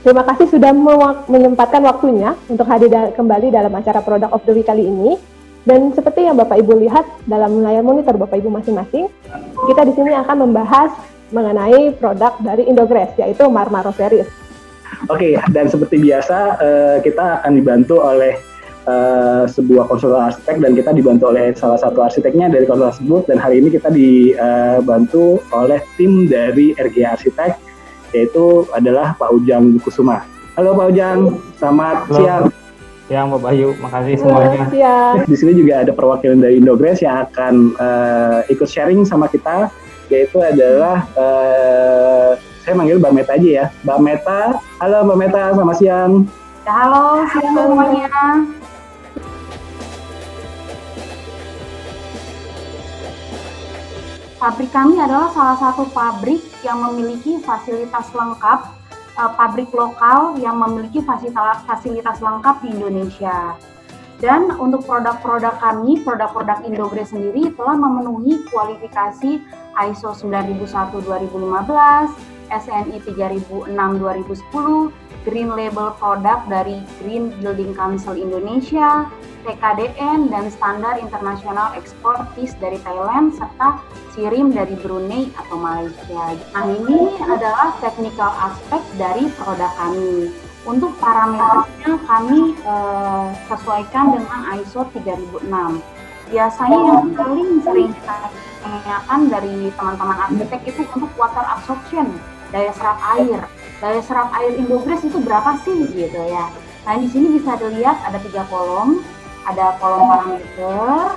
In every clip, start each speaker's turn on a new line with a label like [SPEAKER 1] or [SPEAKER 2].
[SPEAKER 1] Terima kasih sudah menyempatkan waktunya untuk hadir kembali dalam acara Product of the Week kali ini. Dan seperti yang Bapak Ibu lihat dalam layar monitor Bapak Ibu masing-masing, kita di sini akan membahas mengenai produk dari Indogress, yaitu Marmaro Series.
[SPEAKER 2] Oke, dan seperti biasa kita akan dibantu oleh sebuah konsultan arsitek, dan kita dibantu oleh salah satu arsiteknya dari konsultan tersebut. Dan hari ini kita dibantu oleh tim dari RG Arsitek, yaitu adalah Pak Ujang Kusuma. Halo Pak Ujang, selamat siang.
[SPEAKER 3] Siang Mbak Bayu, makasih semuanya.
[SPEAKER 1] Siang.
[SPEAKER 2] Di sini juga ada perwakilan dari Indogress yang akan ikut sharing sama kita, yaitu adalah saya manggil Mbak Meta aja ya. Mbak Meta, halo Mbak Meta, selamat siang.
[SPEAKER 4] Halo, siang semuanya. Pabrik kami adalah salah satu pabrik yang memiliki fasilitas lengkap, pabrik lokal yang memiliki fasilitas lengkap di Indonesia. Dan untuk produk-produk kami, produk-produk Indogress sendiri telah memenuhi kualifikasi ISO 9001-2015, SNI 3006-2010, Green Label Product dari Green Building Council Indonesia, TKDN, dan Standar Internasional Exportis dari Thailand, serta SIRIM dari Brunei atau Malaysia. Nah, ini adalah technical aspek dari produk kami. Untuk parameternya kami sesuaikan dengan ISO 3006. Biasanya yang paling sering kita tanyakan dari teman-teman arsitek itu untuk water absorption, daya serap air. Daya serap air Indogress itu berapa sih gitu ya. Nah, di sini bisa dilihat ada 3 kolom. Ada kolom parameter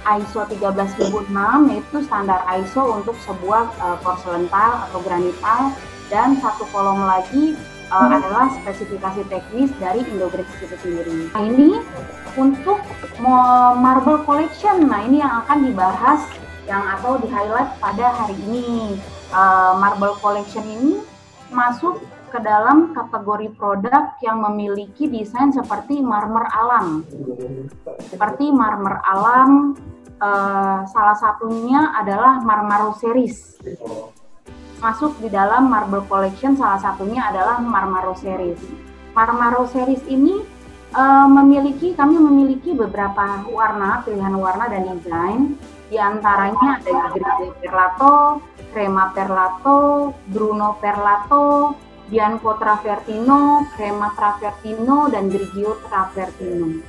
[SPEAKER 4] ISO 13006, yaitu standar ISO untuk sebuah porcelain tile atau granit tile, dan satu kolom lagi adalah spesifikasi teknis dari Indogress itu sendiri. Nah, ini untuk marble collection. Nah, ini yang akan dibahas atau di-highlight pada hari ini. Marble collection ini masuk ke dalam kategori produk yang memiliki desain seperti marmer alam. Seperti marmer alam, salah satunya adalah Marmaro Series. Masuk di dalam marble collection, salah satunya adalah Marmaro Series. Marmaro Series ini kami memiliki beberapa warna, pilihan warna dan desain. Di antaranya ada Grigio Perlato, Crema Perlato, Bruno Perlato, Bianco Travertino, Crema Travertino, dan Grigio Travertino.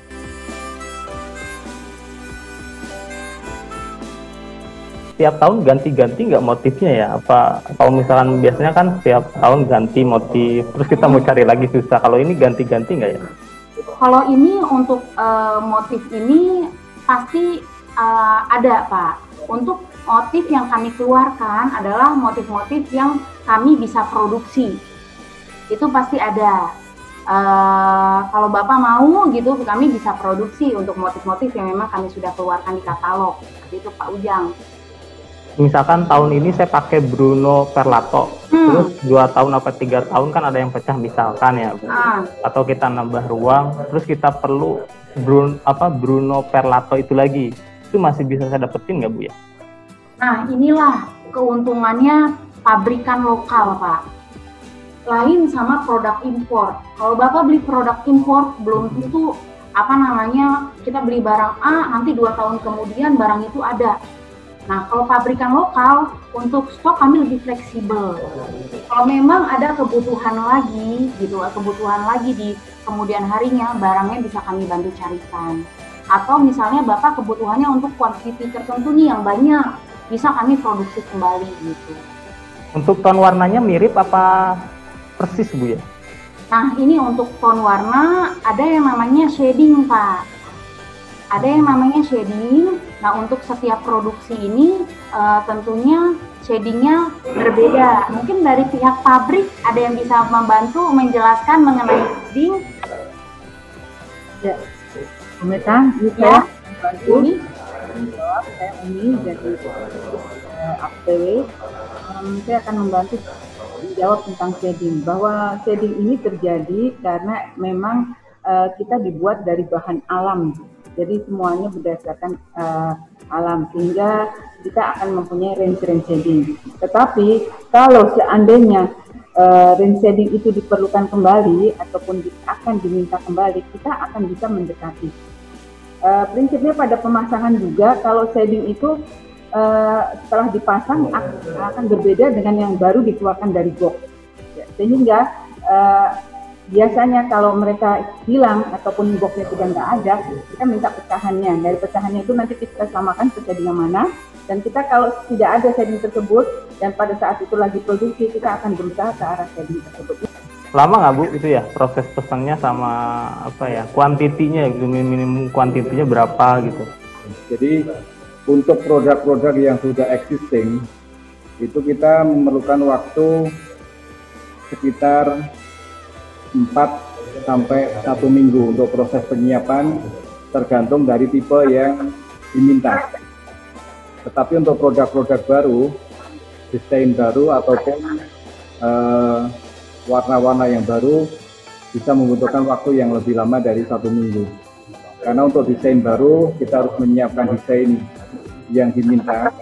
[SPEAKER 3] Tiap tahun ganti-ganti nggak motifnya ya? Apa kalau misalkan biasanya kan tiap tahun ganti motif, terus kita mau cari lagi susah. Kalau ini ganti-ganti nggak ya?
[SPEAKER 4] Kalau ini untuk motif ini pasti ada, Pak. Untuk motif yang kami keluarkan adalah motif-motif yang kami bisa produksi. Itu pasti ada. Kalau Bapak mau gitu, kami bisa produksi untuk motif-motif yang memang kami sudah keluarkan di katalog. Seperti itu Pak Ujang.
[SPEAKER 3] Misalkan tahun ini saya pakai Bruno Perlato, terus 2 tahun atau 3 tahun kan ada yang pecah misalkan ya, Bu. Atau kita nambah ruang, terus kita perlu Bruno Perlato itu lagi. Itu masih bisa saya dapetin nggak, Bu ya?
[SPEAKER 4] Nah, inilah keuntungannya pabrikan lokal, Pak. Lain sama produk impor. Kalau Bapak beli produk impor, belum tentu kita beli barang A, nanti 2 tahun kemudian barang itu ada. Nah, kalau pabrikan lokal, untuk stok kami lebih fleksibel. Kalau memang ada kebutuhan lagi di kemudian harinya, barangnya bisa kami bantu carikan. Atau misalnya Bapak kebutuhannya untuk kuantiti tertentu nih yang banyak, bisa kami produksi kembali gitu.
[SPEAKER 3] Untuk ton warnanya mirip apa persis, Bu ya?
[SPEAKER 4] Nah, ini untuk ton warna ada yang namanya shading, Pak. Ada yang namanya shading. Nah, untuk setiap produksi ini tentunya shadingnya berbeda. Mungkin dari pihak pabrik ada yang bisa membantu menjelaskan mengenai shading.
[SPEAKER 5] Ya, Meta,
[SPEAKER 4] ya.
[SPEAKER 5] Ini saya Umi dari APW. Saya akan membantu menjawab tentang shading. Bahwa shading ini terjadi karena memang kita dibuat dari bahan alam. Jadi semuanya berdasarkan alam, sehingga kita akan mempunyai range shading. Tetapi kalau seandainya range shading itu diperlukan kembali ataupun akan diminta kembali, kita akan bisa mendekati. Prinsipnya pada pemasangan juga, kalau shading itu setelah dipasang akan berbeda dengan yang baru dikeluarkan dari box. Ya, sehingga biasanya kalau mereka hilang ataupun boxnya sudah nggak ada, kita minta pecahannya. Dari pecahannya itu nanti kita samakan ke shading yang mana. Dan kita kalau tidak ada shading tersebut dan pada saat itu lagi produksi, kita akan berusaha ke arah shading tersebut.
[SPEAKER 3] Lama nggak Bu itu ya proses pesannya sama apa ya kuantitinya, minimum kuantitinya berapa gitu?
[SPEAKER 6] Jadi untuk produk-produk yang sudah existing itu kita memerlukan waktu sekitar 4 sampai 1 minggu untuk proses penyiapan, tergantung dari tipe yang diminta. Tetapi untuk produk-produk baru, desain baru ataupun warna-warna yang baru bisa membutuhkan waktu yang lebih lama dari 1 minggu. Karena untuk desain baru kita harus menyiapkan desain yang diminta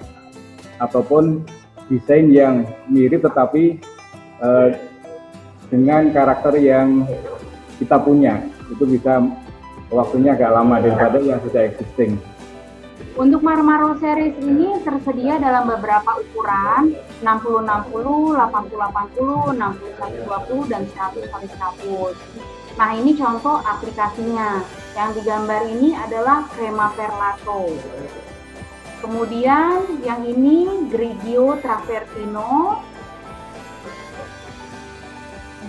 [SPEAKER 6] ataupun desain yang mirip tetapi dengan karakter yang kita punya. Itu bisa waktunya agak lama daripada yang sudah existing.
[SPEAKER 4] Untuk Marmaro series ini tersedia dalam beberapa ukuran 60-60, 80-80, 60-120, dan 100x100. Nah ini contoh aplikasinya. Yang digambar ini adalah Crema Perlato. Kemudian yang ini Grigio Travertino,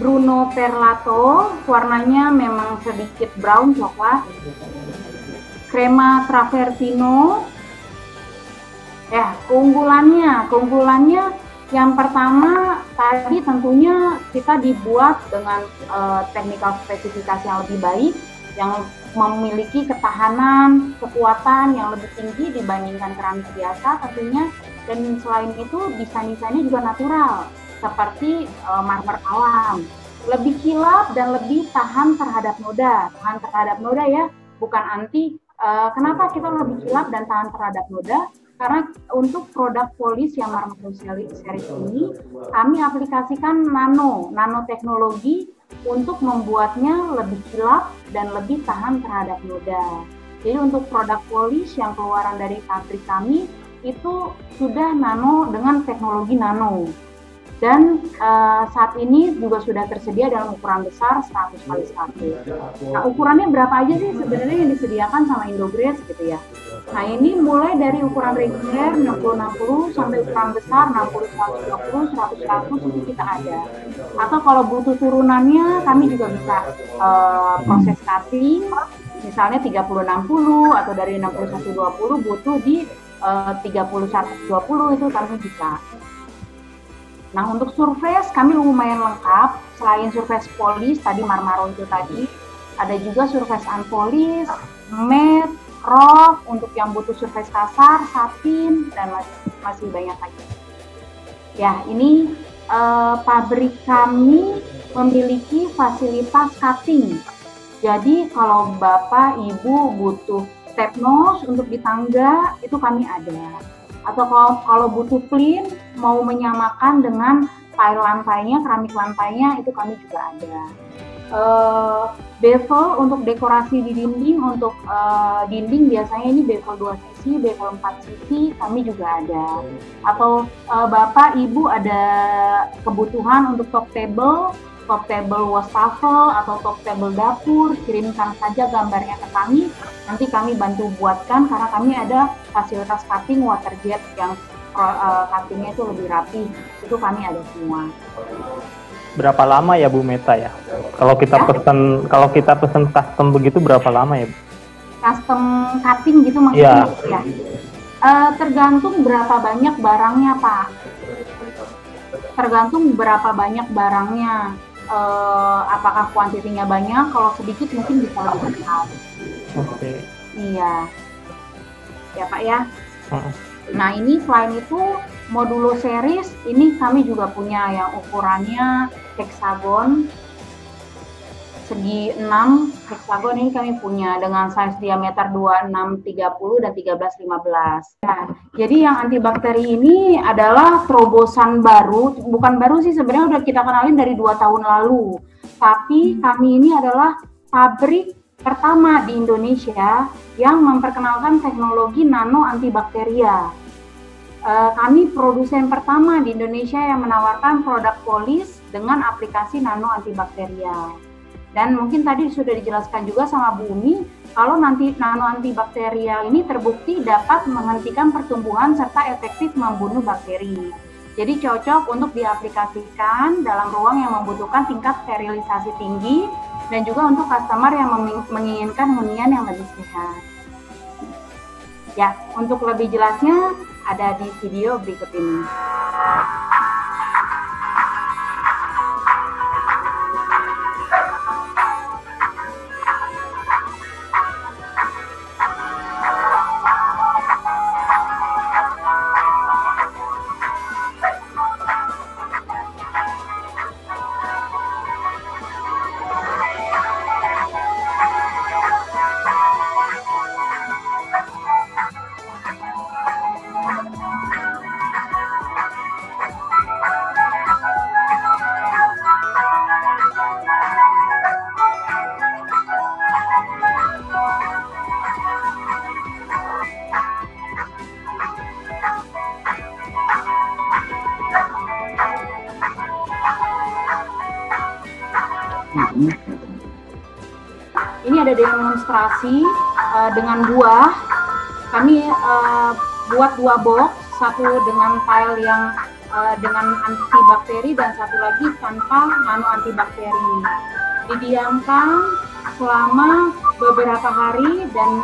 [SPEAKER 4] Bruno Perlato, warnanya memang sedikit brown coklat. Crema Travertino, keunggulannya yang pertama tadi tentunya kita dibuat dengan technical spesifikasi yang lebih baik, yang memiliki ketahanan, kekuatan yang lebih tinggi dibandingkan keramik biasa tentunya, dan selain itu desain-desainnya juga natural seperti marmer alam, lebih kilap dan lebih tahan terhadap noda ya, bukan anti. Kenapa kita lebih kilap dan tahan terhadap noda? Karena untuk produk polis yang Marmaro series ini kami aplikasikan nanoteknologi untuk membuatnya lebih kilap dan lebih tahan terhadap noda. Jadi untuk produk polis yang keluaran dari pabrik kami itu sudah nano dengan teknologi nano. Dan saat ini juga sudah tersedia dalam ukuran besar 100x100. Nah, ukurannya berapa aja sih sebenarnya yang disediakan sama Indogres gitu ya. Nah, ini mulai dari ukuran reguler 60-60 sampai ukuran besar 60-120, 100-100 itu kita ada. Atau kalau butuh turunannya, kami juga bisa proses cutting, misalnya 30-60 atau dari 60-120 butuh di 30-120 itu kami bisa. Nah, untuk surface kami lumayan lengkap. Selain surface polis, tadi Marmaro itu tadi, ada juga surface unpolis, matte, rough, untuk yang butuh surface kasar, satin, dan masih banyak lagi. Ya, ini pabrik kami memiliki fasilitas cutting. Jadi, kalau Bapak, Ibu butuh step nose untuk di tangga, itu kami ada. Atau kalau butuh plin, mau menyamakan dengan tile lantainya, keramik lantainya, itu kami juga ada. Bevel untuk dekorasi di dinding, untuk dinding biasanya ini bevel 2 sisi, bevel 4 sisi, kami juga ada. Atau Bapak, Ibu ada kebutuhan untuk top table wastafel atau top table dapur, kirimkan saja gambarnya ke kami, nanti kami bantu buatkan karena kami ada fasilitas cutting water jet yang cuttingnya itu lebih rapi, itu kami ada semua.
[SPEAKER 3] Berapa lama ya Bu Meta ya? Kalau kita pesen custom begitu berapa lama ya Bu?
[SPEAKER 4] Custom cutting gitu maksudnya? Ya. Tergantung berapa banyak barangnya Pak. Tergantung berapa banyak barangnya. Apakah kuantitinya banyak? Kalau sedikit mungkin bisa lebih cepat.
[SPEAKER 3] Oke.
[SPEAKER 4] Iya. Ya Pak ya. Nah ini selain itu modulo series ini kami juga punya yang ukurannya heksagon segi 6 heksagon ini kami punya dengan size diameter 2630 dan 1315. Nah, jadi yang antibakteri ini adalah terobosan baru, bukan baru sih sebenarnya udah kita kenalin dari 2 tahun lalu. Tapi kami ini adalah pabrik pertama di Indonesia yang memperkenalkan teknologi nano antibakteria. Kami produsen pertama di Indonesia yang menawarkan produk polis dengan aplikasi nano antibakteria. Dan mungkin tadi sudah dijelaskan juga sama Bu Umi, kalau nanti nano antibakterial ini terbukti dapat menghentikan pertumbuhan serta efektif membunuh bakteri. Jadi cocok untuk diaplikasikan dalam ruang yang membutuhkan tingkat sterilisasi tinggi dan juga untuk customer yang menginginkan hunian yang lebih sehat. Ya, untuk lebih jelasnya ada di video berikut ini. Ini ada demonstrasi dengan buah. Kami buat 2 box, satu dengan file yang dengan antibakteri dan satu lagi tanpa nano antibakteri. Didiamkan selama beberapa hari dan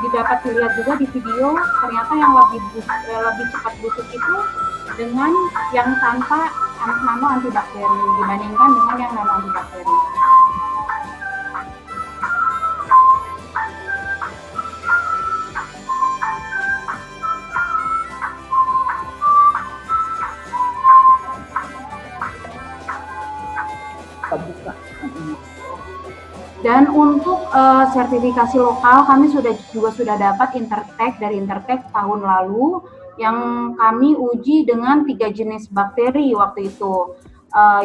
[SPEAKER 4] dapat dilihat juga di video, ternyata yang lebih cepat busuk itu dengan yang tanpa nano antibakteri dibandingkan dengan yang nano antibakteri. Dan untuk sertifikasi lokal kami juga sudah dapat Intertek dari Intertek tahun lalu yang kami uji dengan 3 jenis bakteri waktu itu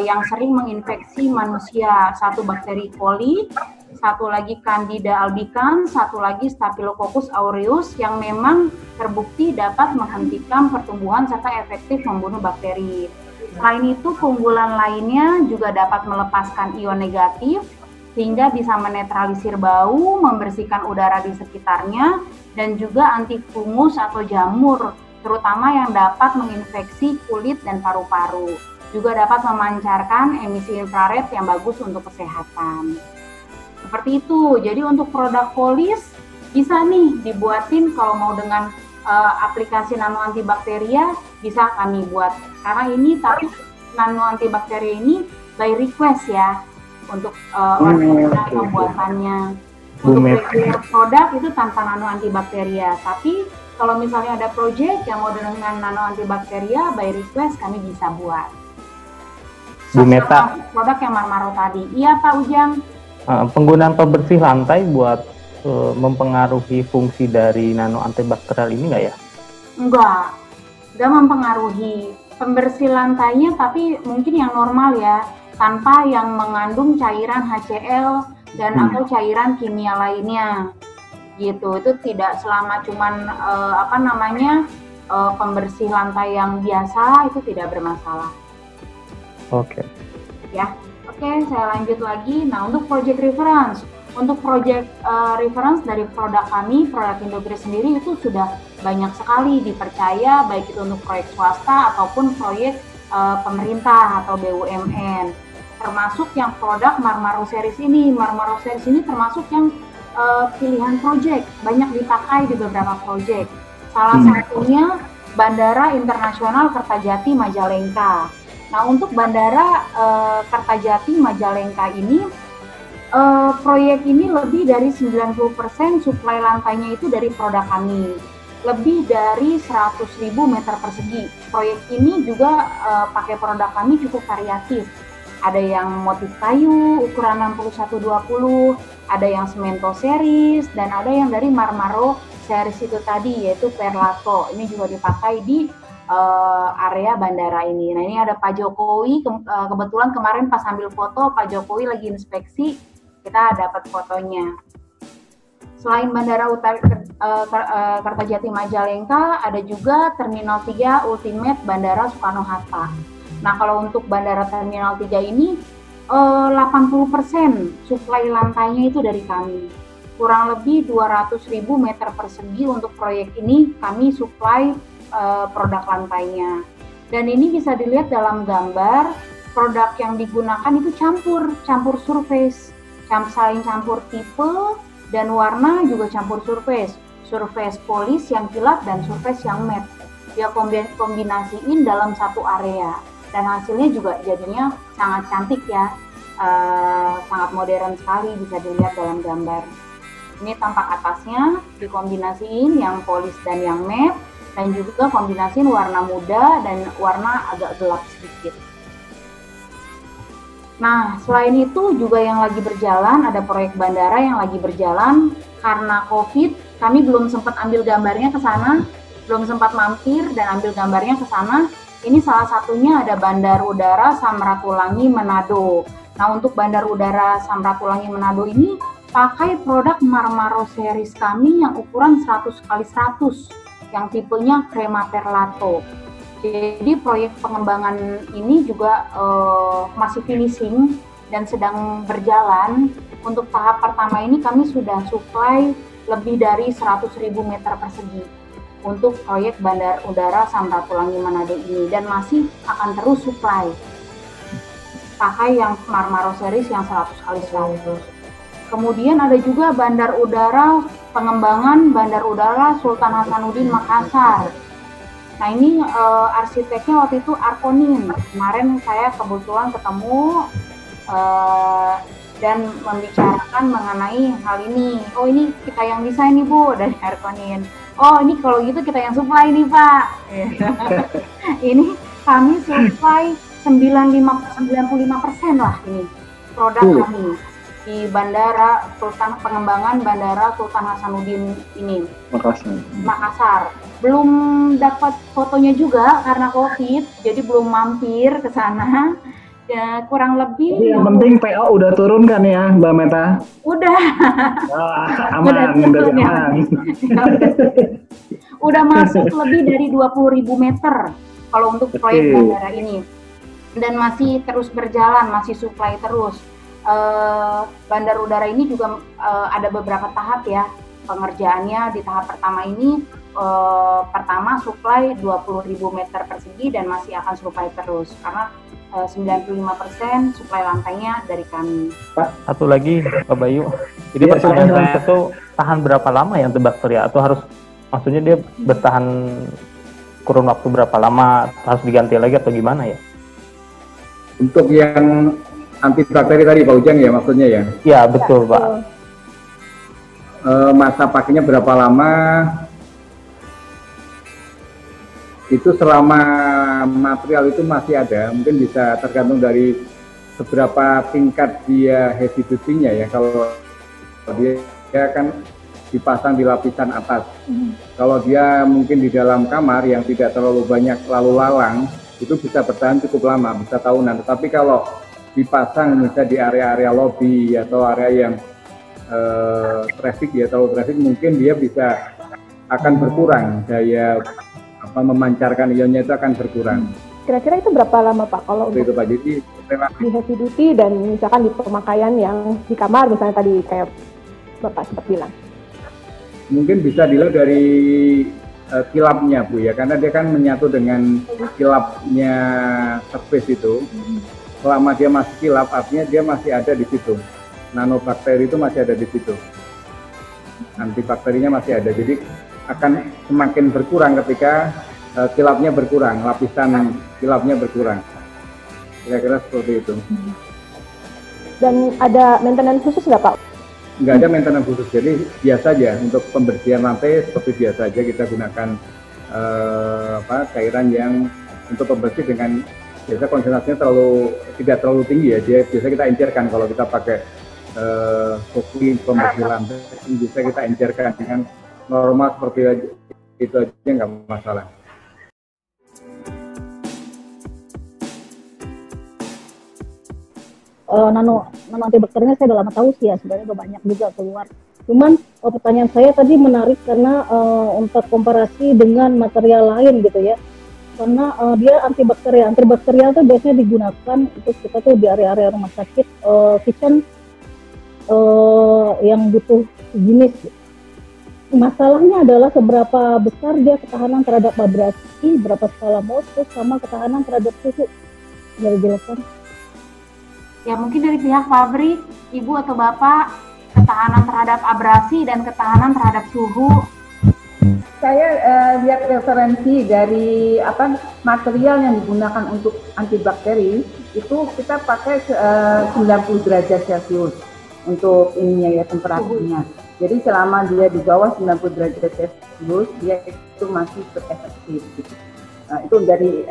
[SPEAKER 4] yang sering menginfeksi manusia. Satu bakteri coli, satu lagi Candida albicans, satu lagi Staphylococcus aureus yang memang terbukti dapat menghentikan pertumbuhan serta efektif membunuh bakteri. Selain itu keunggulan lainnya juga dapat melepaskan ion negatif sehingga bisa menetralisir bau, membersihkan udara di sekitarnya, dan juga anti fungus atau jamur, terutama yang dapat menginfeksi kulit dan paru-paru. Juga dapat memancarkan emisi infrared yang bagus untuk kesehatan. Seperti itu, jadi untuk produk polis bisa nih dibuatin kalau mau dengan aplikasi nano antibakteria bisa kami buat. Karena ini tapi nano antibakteria ini by request ya. Untuk pembuatannya. Untuk regular produk itu tanpa nano antibakteria. Tapi kalau misalnya ada project yang mau dengan nano antibakteria by request kami bisa buat.
[SPEAKER 3] Bu Meta,
[SPEAKER 4] produk yang Marmaro tadi. Iya Pak Ujang.
[SPEAKER 3] Penggunaan pembersih lantai buat mempengaruhi fungsi dari nano antibakterial ini nggak ya?
[SPEAKER 4] Enggak mempengaruhi. Pembersih lantainya tapi mungkin yang normal ya. Tanpa yang mengandung cairan HCl dan atau cairan kimia lainnya, gitu. Itu tidak selama cuman pembersih lantai yang biasa itu tidak bermasalah.
[SPEAKER 3] Oke.
[SPEAKER 4] Ya, oke. Saya lanjut lagi. Nah, untuk project reference, dari produk kami, produk Indogrid sendiri itu sudah banyak sekali dipercaya, baik itu untuk proyek swasta ataupun proyek pemerintah atau BUMN. Termasuk yang produk Marmaro Series ini. Marmaro Series ini termasuk yang pilihan project, banyak dipakai di beberapa project. Salah satunya Bandara Internasional Kertajati Majalengka. Nah, untuk Bandara Kertajati Majalengka ini, proyek ini lebih dari 90% suplai lantainya itu dari produk kami. Lebih dari 100.000 meter persegi. Proyek ini juga pakai produk kami cukup variatif. ada yang motif kayu ukuran 61-20, ada yang Cemento series, dan ada yang dari Marmaro series itu tadi, yaitu Perlato. Ini juga dipakai di area bandara ini. Nah, ini ada Pak Jokowi, kebetulan kemarin pas ambil foto, Pak Jokowi lagi inspeksi, kita dapat fotonya. Selain Bandara Kertajati Majalengka, ada juga Terminal 3 Ultimate Bandara Soekarno-Hatta. Nah, kalau untuk Bandara Terminal 3 ini, 80% suplai lantainya itu dari kami. Kurang lebih 200.000 meter persegi untuk proyek ini kami suplai produk lantainya. Dan ini bisa dilihat dalam gambar, produk yang digunakan itu campur surface, saling campur tipe, dan warna juga campur surface polis yang kilat dan surface yang matte. Dia kombinasiin dalam satu area, dan hasilnya juga jadinya sangat cantik ya, sangat modern sekali, bisa dilihat dalam gambar. Ini tampak atasnya dikombinasiin yang polis dan yang matte, dan juga kombinasiin warna muda dan warna agak gelap sedikit. Nah, selain itu juga yang lagi berjalan, ada proyek bandara yang lagi berjalan. Karena COVID, kami belum sempat ambil gambarnya ke sana, belum sempat mampir dan ambil gambarnya ke sana. Ini salah satunya ada Bandar Udara Samratulangi Manado. Nah, untuk Bandar Udara Samratulangi Manado ini pakai produk Marmaro series kami yang ukuran 100x100, yang tipenya Crema Perlato. Jadi proyek pengembangan ini juga masih finishing dan sedang berjalan. Untuk tahap pertama ini kami sudah supply lebih dari 100.000 meter persegi untuk proyek Bandar Udara Samratulangi Manado ini, dan masih akan terus supply pakai yang Marmaro series yang 100x100. Kemudian ada juga Bandar Udara pengembangan Bandar Udara Sultan Hasanuddin Makassar. Nah, ini arsiteknya waktu itu Arkonin. Kemarin saya kebetulan ketemu dan membicarakan mengenai hal ini. Oh, ini kita yang desain nih Bu, dari Arkonin. Oh, ini kalau gitu kita yang supply nih Pak. Ini kami supply 95% lah ini produk kami di Bandara pengembangan Bandara Sultan Hasanuddin ini, Makassar. Belum dapat fotonya juga karena COVID, jadi belum mampir ke sana. Ya, kurang lebih.
[SPEAKER 2] Jadi yang penting PO udah turun kan ya, Mbak Meta?
[SPEAKER 4] Udah.
[SPEAKER 2] Aman, aman.
[SPEAKER 4] Udah masuk lebih dari 20.000 meter kalau untuk proyek bandara ini. Dan masih terus berjalan, masih supply terus. Bandar udara ini juga ada beberapa tahap ya pengerjaannya. Di tahap pertama ini pertama supply 20.000 meter persegi dan masih akan supply terus karena 95% supply lantainya dari kami.
[SPEAKER 3] Pak, satu lagi Pak Bayu, jadi pertanyaan saya itu tahan berapa lama ya untuk bakteri, atau harus, maksudnya dia bertahan kurun waktu berapa lama, harus diganti lagi atau gimana ya?
[SPEAKER 6] Untuk yang antibakteri tadi Pak Ujang ya maksudnya ya?
[SPEAKER 3] Iya betul Pak.
[SPEAKER 6] Masa pakainya berapa lama? Itu selama material itu masih ada, mungkin bisa tergantung dari seberapa tingkat dia heavy duty-nya ya. Kalau dia kan dipasang di lapisan atas. Kalau dia mungkin di dalam kamar yang tidak terlalu banyak lalu lalang, itu bisa bertahan cukup lama, bisa tahunan. Tetapi kalau dipasang misalnya di area-area lobby atau area yang traffic ya, terlalu traffic, mungkin dia bisa akan berkurang daya memancarkan ionnya, itu akan berkurang.
[SPEAKER 1] Kira-kira itu berapa lama Pak kalau untuk
[SPEAKER 6] itu Pak? Jadi
[SPEAKER 1] di heavy duty dan misalkan di pemakaian yang di kamar misalnya tadi kayak Bapak sempat bilang?
[SPEAKER 6] Mungkin bisa dilihat dari kilapnya Bu ya, karena dia kan menyatu dengan kilapnya surface itu. Selama dia masih kilap, artinya dia masih ada di situ. Nanobakteri itu masih ada di situ. Antibakterinya masih ada. Jadi akan semakin berkurang ketika kilapnya berkurang, lapisan kilapnya berkurang. Kira-kira seperti itu.
[SPEAKER 1] Dan ada maintenance khusus nggak Pak?
[SPEAKER 6] Nggak ada maintenance khusus, jadi biasa aja untuk pembersihan lantai seperti biasa aja. Kita gunakan cairan yang untuk pembersih dengan biasa konsentrasinya tidak terlalu tinggi ya. Dia biasa kita encerkan kalau kita pakai cooking pembersih lantai, bisa kita encerkan dengan normal seperti itu aja nggak masalah.
[SPEAKER 7] Nano antibakterinya saya udah lama tahu sih ya, sebenarnya udah banyak juga keluar. Cuman pertanyaan saya tadi menarik karena untuk komparasi dengan material lain gitu ya. Karena dia antibakterial itu biasanya digunakan untuk kita tuh di area-area rumah sakit, kitchen yang butuh jenis. Masalahnya adalah seberapa besar dia ketahanan terhadap abrasi, berapa skala Mohs, sama ketahanan terhadap suhu. Bisa dijelaskan?
[SPEAKER 4] Ya mungkin dari pihak pabrik, Ibu atau Bapak, ketahanan terhadap abrasi dan ketahanan terhadap suhu.
[SPEAKER 5] Saya lihat referensi dari material yang digunakan untuk antibakteri itu kita pakai 90 derajat Celcius untuk ininya ya, temperaturnya. Jadi selama dia di bawah 90 derajat Celcius dia itu masih efektif. Gitu. Nah, itu dari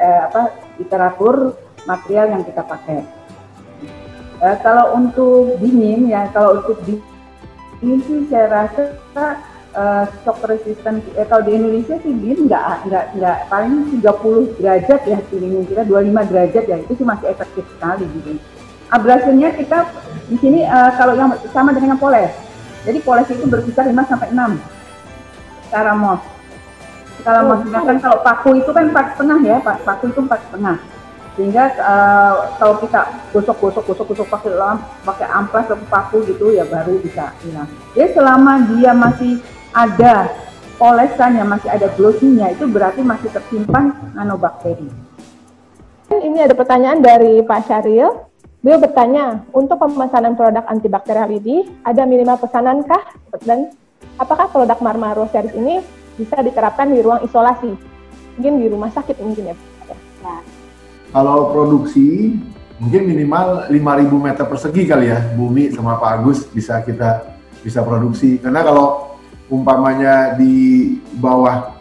[SPEAKER 5] literatur material yang kita pakai. Kalau untuk dingin ya, dingin sih saya rasa shock resistant. Kalau di Indonesia sih dingin nggak paling 30 derajat ya, dingin kita 25 derajat ya, itu sih masih efektif sekali gitu. Abrasinya kita di sini kalau yang sama dengan poles. Jadi poles itu berkisar 5 sampai 6 skala Mohs. Skala Mohs kan kalau paku itu kan 4,5 ya, paku itu 4,5. Sehingga kalau kita gosok pakai amplas atau paku gitu ya baru bisa hilang. Jadi selama dia masih ada polesan yang masih ada glossy-nya, itu berarti masih tersimpan nanobakteri.
[SPEAKER 1] Ini ada pertanyaan dari Pak Syahril. Beliau bertanya, untuk pemesanan produk antibakterial ini ada minimal pesanankah, dan apakah produk Marmaro series ini bisa diterapkan di ruang isolasi, mungkin di rumah sakit mungkin ya? Nah.
[SPEAKER 8] Kalau produksi mungkin minimal 5.000 meter persegi kali ya, Bumi sama Pak Agus bisa produksi. Karena kalau umpamanya di bawah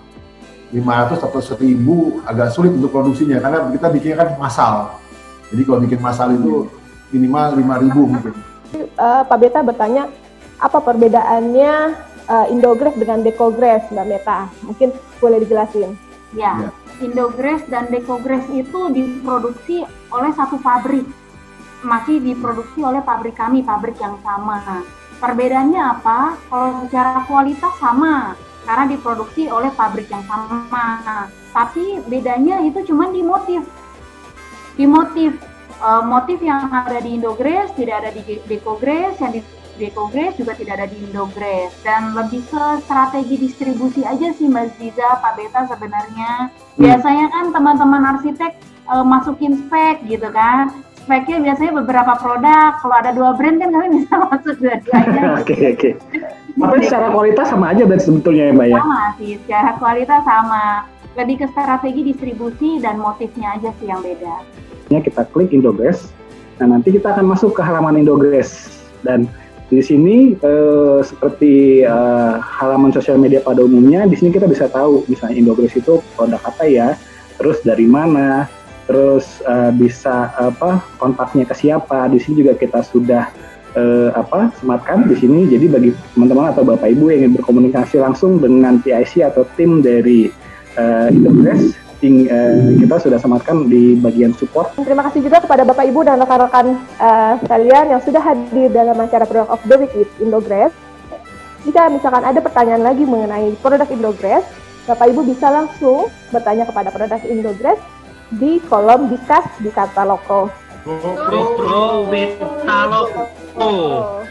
[SPEAKER 8] 500 atau 1.000 agak sulit untuk produksinya, karena kita bikinnya kan massal. Jadi kalau bikin massal itu minimal 5.000 mungkin.
[SPEAKER 1] Pak Beta bertanya, apa perbedaannya Indograph dengan Decograph, Mbak Meta? Mungkin boleh dijelasin.
[SPEAKER 4] Ya. Indograph dan Decograph itu diproduksi oleh satu pabrik, masih diproduksi oleh pabrik kami, pabrik yang sama. Perbedaannya apa? Kalau secara kualitas sama, karena diproduksi oleh pabrik yang sama. Tapi bedanya itu cuma di motif. Motif yang ada di Indograph tidak ada di Decograph, yang di Decograph juga tidak ada di Indograph, dan lebih ke strategi distribusi aja sih Mbak Ziza, Pak Beta sebenarnya. Biasanya kan teman-teman arsitek masukin spek gitu kan, speknya biasanya beberapa produk, kalau ada 2 brand kan kami bisa masuk dua-duanya.
[SPEAKER 2] Oke. Tapi secara kualitas sama aja berarti sebetulnya ya Mbak ya?
[SPEAKER 4] Sama sih, secara kualitas sama, lebih ke strategi distribusi dan motifnya aja sih yang beda.
[SPEAKER 2] Kita klik Indograph, nah nanti kita akan masuk ke halaman Indograph, dan di sini seperti halaman sosial media pada umumnya, di sini kita bisa tahu misalnya Indograph itu produk apa ya, terus dari mana, terus bisa kontaknya ke siapa. Di sini juga kita sudah sematkan di sini. Jadi bagi teman-teman atau Bapak Ibu yang ingin berkomunikasi langsung dengan PIC atau tim dari Indograph, kita sudah sematkan di bagian support.
[SPEAKER 1] Terima kasih juga kepada Bapak Ibu dan rekan-rekan sekalian yang sudah hadir dalam acara Product of the Week with Indograph. Jika misalkan ada pertanyaan lagi mengenai produk Indograph, Bapak Ibu bisa langsung bertanya kepada produk Indograph di kolom discuss di Kata Loko.
[SPEAKER 9] With Taloko.